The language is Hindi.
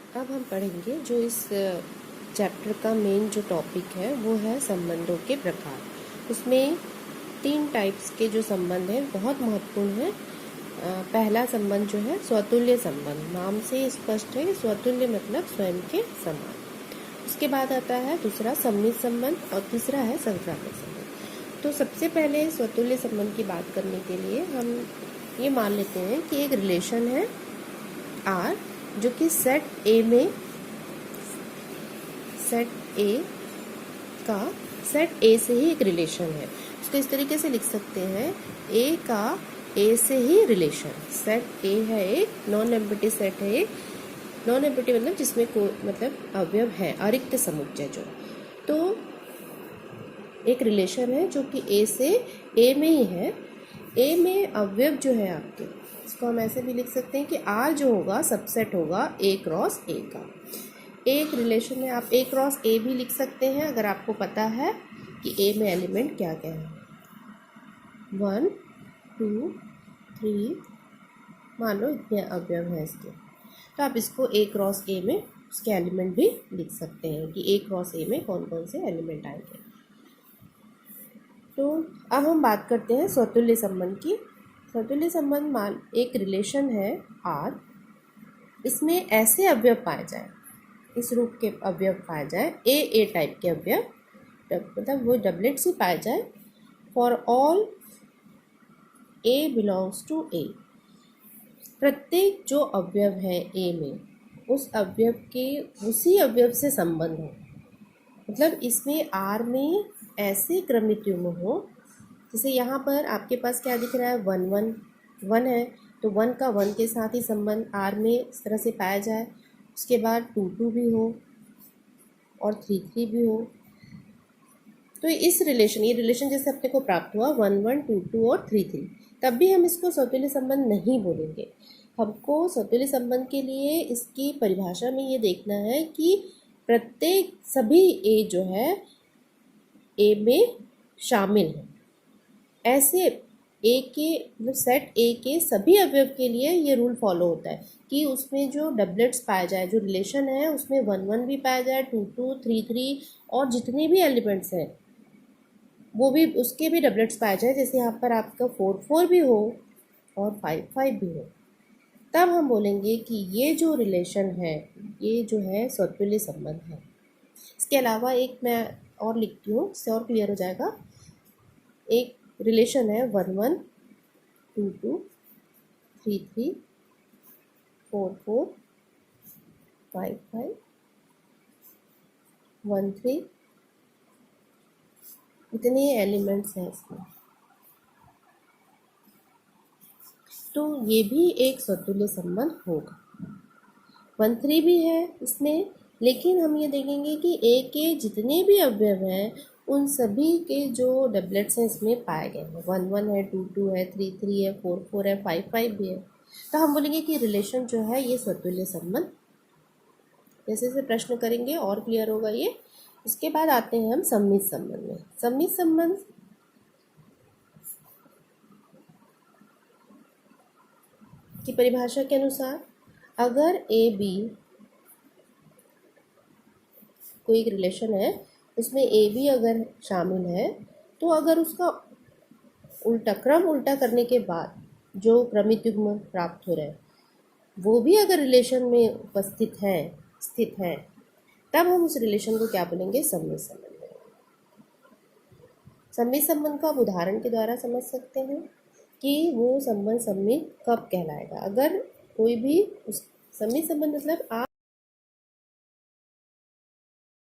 अब हम पढ़ेंगे जो इस चैप्टर का मेन जो टॉपिक है वो है संबंधों के प्रकार। उसमें 3 टाइप्स के जो संबंध हैं बहुत महत्वपूर्ण है। पहला संबंध जो है स्वतुल्य संबंध, नाम से स्पष्ट है। स्वतुल्य मतलब स्वयं के समान। उसके बाद आता है दूसरा सम्मित संबंध और तीसरा है संक्रामक संबंध। तो सबसे पहले स्वतुल्य संबंध की बात करने के लिए हम ये मान लेते हैं कि एक रिलेशन है R जो कि सेट A में सेट A से ही एक रिलेशन है। उसको इस तरीके से लिख सकते हैं A का A से ही रिलेशन। सेट A है एक नॉन एम्प्टी सेट है। एक नॉन एम्प्टी मतलब जिसमें कोई मतलब अवयव है, अरिक्त समुच्चय जो। तो एक रिलेशन है जो कि A से A में ही है। A में अवयव जो है आपके, इसको हम ऐसे भी लिख सकते हैं कि R जो होगा सबसेट होगा A क्रॉस A का। एक रिलेशन है, आप A क्रॉस A भी लिख सकते हैं अगर आपको पता है कि A में एलिमेंट क्या क्या है। 1 2 3 मान लो इतने अवयव हैं इसके, तो आप इसको A क्रॉस A में उसके एलिमेंट भी लिख सकते हैं कि A क्रॉस A में कौन कौन से एलिमेंट आएंगे। तो अब हम बात करते हैं स्वतुल्य संबंध की। स्वतुल्य संबंध मान एक रिलेशन है R, इसमें ऐसे अवयव पाए जाए, इस रूप के अवयव पाए जाए, ए टाइप के अवयव, मतलब वो डबलेट्स ही पाए जाए। For all A belongs to A, प्रत्येक जो अवयव है A में उस अवयव के उसी अवयव से संबंध हो। मतलब इसमें R में ऐसे क्रमित युग्म हो, जैसे यहाँ पर आपके पास क्या दिख रहा है, 1 1 1 है, तो 1 का 1 के साथ ही संबंध R में इस तरह से पाया जाए। उसके बाद 2 2 भी हो और 3 3 भी हो। तो इस रिलेशन, ये रिलेशन जैसे अपने को प्राप्त हुआ 1 1 2 2 और 3 3, तब भी हम इसको स्वतुल्य संबंध नहीं बोलेंगे। हमको स्वतुल्य संबंध के लिए इसकी परिभाषा में ये देखना है कि प्रत्येक सभी A जो है A में शामिल है। ऐसे A के मतलब सेट A के सभी अवयव के लिए ये रूल फॉलो होता है कि उसमें जो डबलेट्स पाया जाए, जो रिलेशन है उसमें 1 1 भी पाया जाए, 2 2 3 3 और जितने भी एलिमेंट्स हैं वो भी, उसके भी डबलेट्स पाया जाए। जैसे यहाँ पर आपका 4 4 भी हो और 5 5 भी हो, तब हम बोलेंगे कि ये जो रिलेशन है ये जो है स्वतुल्य संबंध है। इसके अलावा एक मैं और लिखती हूँ, इससे और क्लियर हो जाएगा। एक रिलेशन है 1 1 2 2 3 3 4 4 5 5 1 3, इतने एलिमेंट्स हैं इसमें। तो ये भी एक स्वतुल्य संबंध होगा। 1 3 भी है इसमें, लेकिन हम ये देखेंगे कि A के जितने भी अवयव हैं उन सभी के जो डबलेट्स हैं इसमें पाए गए हैं। 1 1 है, 2 2 है, 3 3 है, 4 4 है, 5 5 भी है। तो हम बोलेंगे कि रिलेशन जो है ये स्वतुल्य संबंध। जैसे जैसे प्रश्न करेंगे और क्लियर होगा ये। उसके बाद आते हैं हम सम्मित संबंध में। सम्मित संबंध की परिभाषा के अनुसार अगर A B कोई एक रिलेशन है, उसमें A B अगर शामिल है, तो अगर उसका उल्टा क्रम उल्टा करने के बाद जो क्रमित युग्म प्राप्त हो रहा है वो भी अगर रिलेशन में उपस्थित है, स्थित है, तब हम उस रिलेशन को क्या बोलेंगे, सम्मित संबंध। सम्मित संबंध को आप उदाहरण के द्वारा समझ सकते हैं कि वो संबंध सम्मित कब कहलाएगा। अगर कोई भी उस सम्मित संबंध मतलब आप